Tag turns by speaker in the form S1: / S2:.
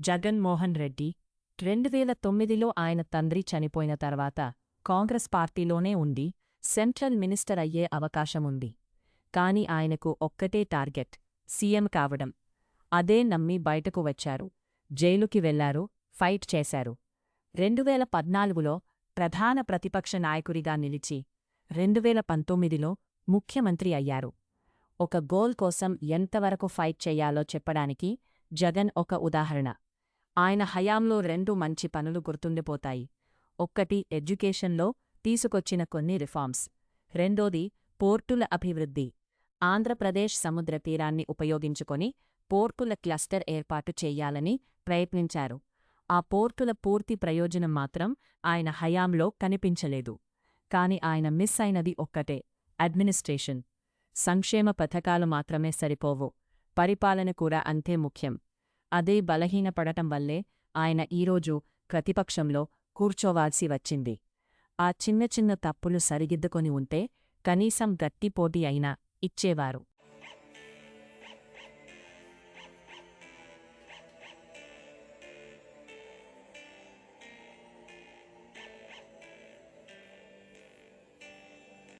S1: జగన్మోహన్ రెడ్డి 2009లో ఆయన తండ్రి చనిపోయిన తర్వాత కాంగ్రెస్ పార్టీలోనే ఉండి సెంట్రల్ మినిస్టర్ అయ్యే అవకాశముంది. కాని ఆయనకు ఒక్కటే టార్గెట్ సీఎం కావడం. అదే నమ్మి బయటకు వచ్చారు. జైలుకి వెళ్లారు, ఫైట్ చేశారు. 2014లో ప్రధాన ప్రతిపక్ష నాయకుడిగా నిలిచి 2019లో ముఖ్యమంత్రి అయ్యారు. ఒక గోల్ కోసం ఎంతవరకు ఫైట్ చెయ్యాలో చెప్పడానికి జగన్ ఒక ఉదాహరణ. ఆయన హయాంలో 2 మంచి పనులు గుర్తుండిపోతాయి. ఒక్కటి ఎడ్యుకేషన్లో తీసుకొచ్చిన కొన్ని రిఫార్మ్స్. రెండోది పోర్టుల అభివృద్ధి. ఆంధ్రప్రదేశ్ సముద్ర తీరాన్ని ఉపయోగించుకొని పోర్టుల క్లస్టర్ ఏర్పాటు చెయ్యాలని ప్రయత్నించారు. ఆ పోర్టుల పూర్తి ప్రయోజనం మాత్రం ఆయన హయాంలో కనిపించలేదు. కాని ఆయన మిస్ అయినది ఒక్కటే అడ్మినిస్ట్రేషన్. సంక్షేమ పథకాలు మాత్రమే సరిపోవు, పరిపాలన కూడా అంతే ముఖ్యం. అదే బలహీనపడటం వల్లే ఆయన ఈరోజు ప్రతిపక్షంలో కూర్చోవాల్సి వచ్చింది. ఆ చిన్న చిన్న తప్పులు సరిదిద్దుకొని ఉంటే కనీసం గట్టి పోటీ అయినా ఇచ్చేవారు.